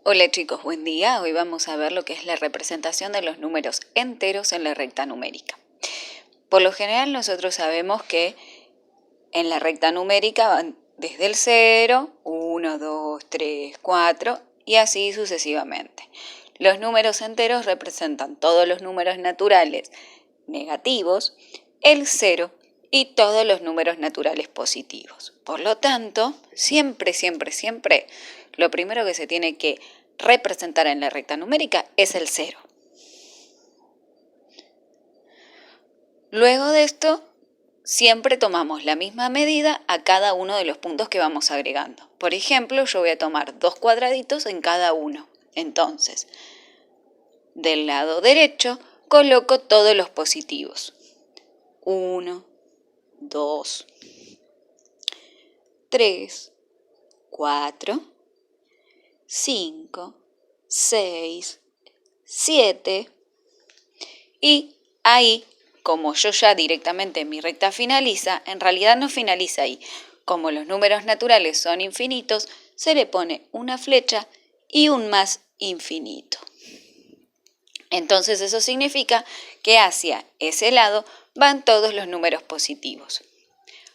Hola chicos, buen día. Hoy vamos a ver lo que es la representación de los números enteros en la recta numérica. Por lo general nosotros sabemos que en la recta numérica van desde el 0, 1, 2, 3, 4 y así sucesivamente. Los números enteros representan todos los números naturales negativos, el 0 y todos los números naturales positivos. Por lo tanto, siempre, lo primero que se tiene que representar en la recta numérica es el 0. Luego de esto, siempre tomamos la misma medida a cada uno de los puntos que vamos agregando. Por ejemplo, yo voy a tomar 2 cuadraditos en cada uno. Entonces, del lado derecho coloco todos los positivos. 1, 2, 3, 4, 5, 6, 7 y ahí, como yo ya directamente mi recta finaliza, en realidad no finaliza ahí. Como los números naturales son infinitos, se le pone una flecha y un más infinito. Entonces eso significa que hacia ese lado van todos los números positivos.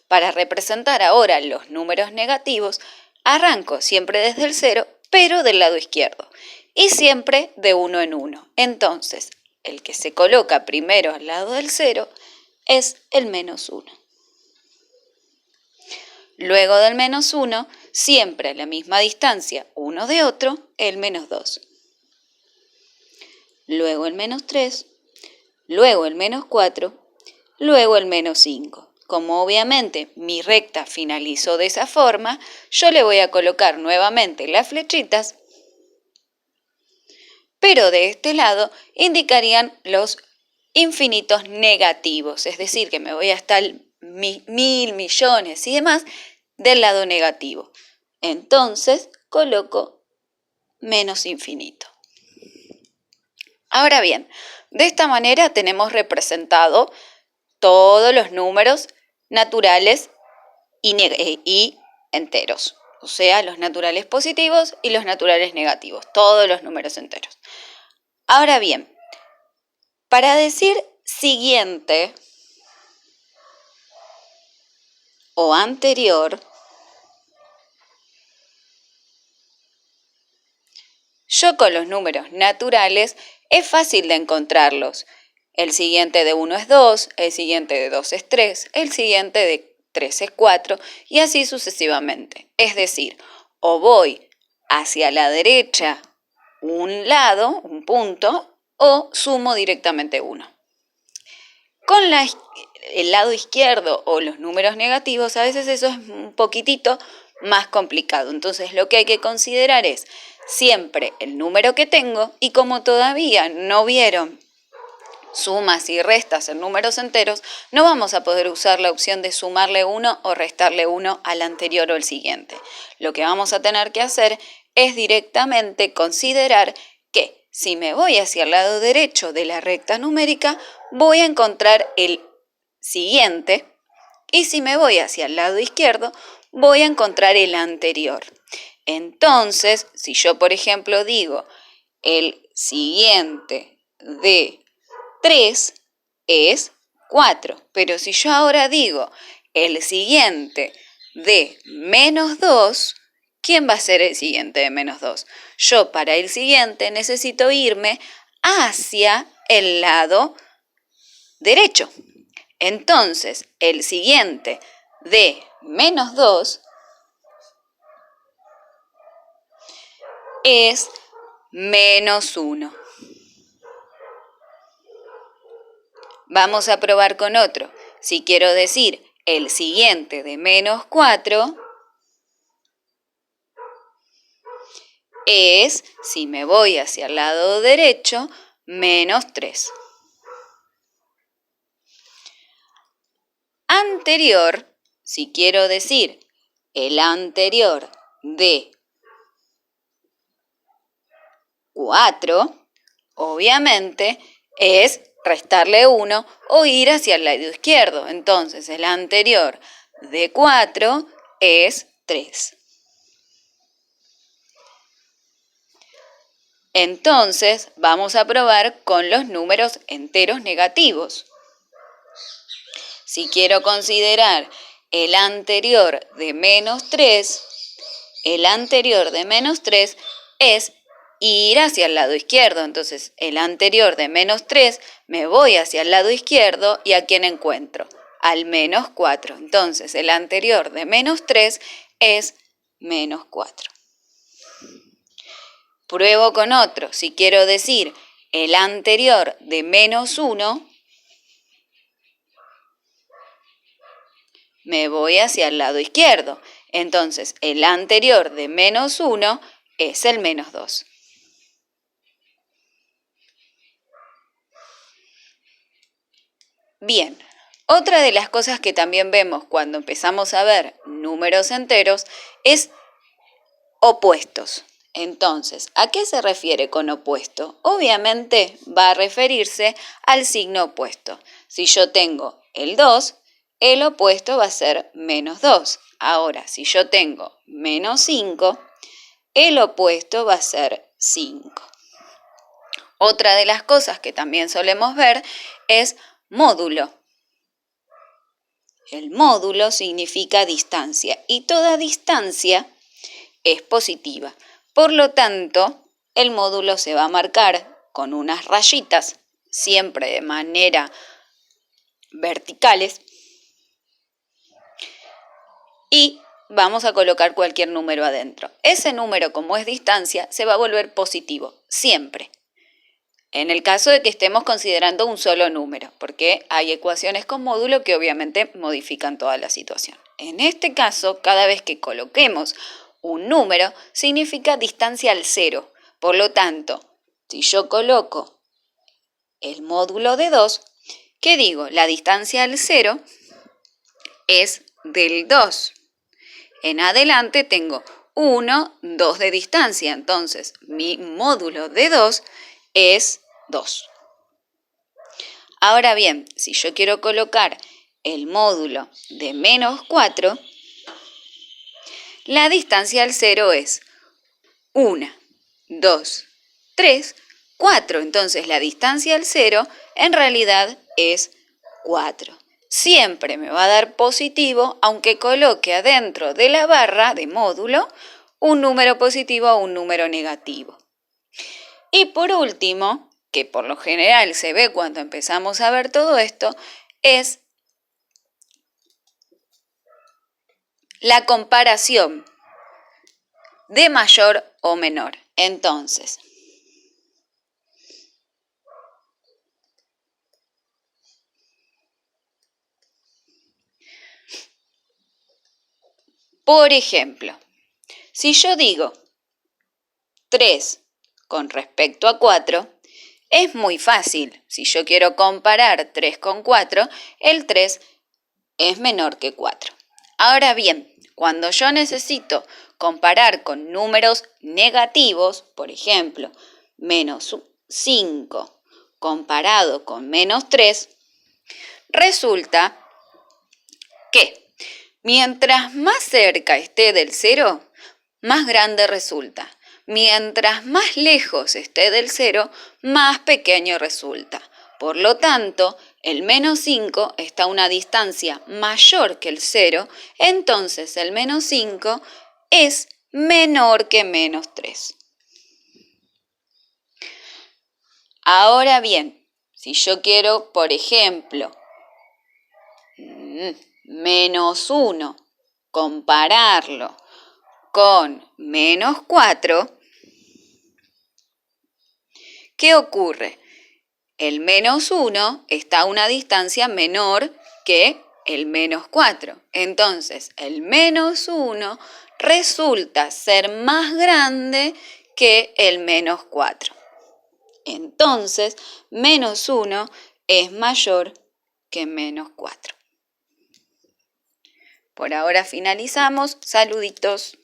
Para representar ahora los números negativos, arranco siempre desde el 0, pero del lado izquierdo, y siempre de 1 en 1. Entonces, el que se coloca primero al lado del 0 es el menos 1. Luego del menos 1, siempre a la misma distancia uno de otro, el menos 2. Luego el menos 3, luego el menos 4, luego el menos 5. Como obviamente mi recta finalizó de esa forma, yo le voy a colocar nuevamente las flechitas, pero de este lado indicarían los infinitos negativos, es decir, que me voy hasta el 1000, millones y demás del lado negativo. Entonces coloco menos infinito. Ahora bien, de esta manera tenemos representado todos los números naturales y enteros, o sea, los naturales positivos y los naturales negativos, todos los números enteros. Ahora bien, para decir siguiente o anterior, yo con los números naturales es fácil de encontrarlos. El siguiente de 1 es 2, el siguiente de 2 es 3, el siguiente de 3 es 4 y así sucesivamente. Es decir, o voy hacia la derecha un lado, un punto, o sumo directamente 1. Con el lado izquierdo o los números negativos, a veces eso es un poquitito más complicado. Entonces lo que hay que considerar es siempre el número que tengo y como todavía no vieron sumas y restas en números enteros, no vamos a poder usar la opción de sumarle 1 o restarle 1 al anterior o al siguiente. Lo que vamos a tener que hacer es directamente considerar que si me voy hacia el lado derecho de la recta numérica, voy a encontrar el siguiente y si me voy hacia el lado izquierdo, voy a encontrar el anterior. Entonces, si yo, por ejemplo, digo el siguiente de 3 es 4, pero si yo ahora digo el siguiente de menos 2, ¿quién va a ser el siguiente de menos 2? Yo para el siguiente necesito irme hacia el lado derecho. Entonces, el siguiente de menos 2 es menos 1. Vamos a probar con otro. Si quiero decir el siguiente de menos 4 es, si me voy hacia el lado derecho, menos 3. Anterior, si quiero decir el anterior de 4, obviamente es restarle 1 o ir hacia el lado izquierdo. Entonces el anterior de 4 es 3. Entonces, vamos a probar con los números enteros negativos. Si quiero considerar el anterior de menos 3, el anterior de menos 3 es ir hacia el lado izquierdo. Entonces, el anterior de menos 3, me voy hacia el lado izquierdo y ¿a quién encuentro? Al menos 4. Entonces, el anterior de menos 3 es menos 4. Pruebo con otro. Si quiero decir el anterior de menos 1, me voy hacia el lado izquierdo. Entonces, el anterior de menos 1 es el menos 2. Bien, otra de las cosas que también vemos cuando empezamos a ver números enteros es opuestos. Entonces, ¿a qué se refiere con opuesto? Obviamente va a referirse al signo opuesto. Si yo tengo el 2, el opuesto va a ser menos 2. Ahora, si yo tengo menos 5, el opuesto va a ser 5. Otra de las cosas que también solemos ver es módulo. El módulo significa distancia y toda distancia es positiva. Por lo tanto, el módulo se va a marcar con unas rayitas, siempre de manera verticales, y vamos a colocar cualquier número adentro. Ese número, como es distancia, se va a volver positivo, siempre. En el caso de que estemos considerando un solo número, porque hay ecuaciones con módulo que obviamente modifican toda la situación. En este caso, cada vez que coloquemos un número, significa distancia al cero. Por lo tanto, si yo coloco el módulo de 2, ¿qué digo? La distancia al cero es del 2. En adelante tengo 1, 2 de distancia. Entonces, mi módulo de 2 es 2. Ahora bien, si yo quiero colocar el módulo de menos 4, la distancia al cero es 1, 2, 3, 4. Entonces la distancia al cero en realidad es 4. Siempre me va a dar positivo, aunque coloque adentro de la barra de módulo un número positivo o un número negativo. Y por último, que por lo general se ve cuando empezamos a ver todo esto, es la comparación de mayor o menor. Entonces, por ejemplo, si yo digo 3 con respecto a 4, es muy fácil. Si yo quiero comparar 3 con 4, el 3 es menor que 4. Ahora bien, cuando yo necesito comparar con números negativos, por ejemplo, menos 5 comparado con menos 3, resulta que mientras más cerca esté del 0, más grande resulta. Mientras más lejos esté del 0, más pequeño resulta. Por lo tanto, el menos 5 está a una distancia mayor que el 0, entonces el menos 5 es menor que menos 3. Ahora bien, si yo quiero, por ejemplo, menos 1, compararlo con menos 4, ¿qué ocurre? El menos 1 está a una distancia menor que el menos 4. Entonces, el menos 1 resulta ser más grande que el menos 4. Entonces, menos 1 es mayor que menos 4. Por ahora finalizamos. Saluditos.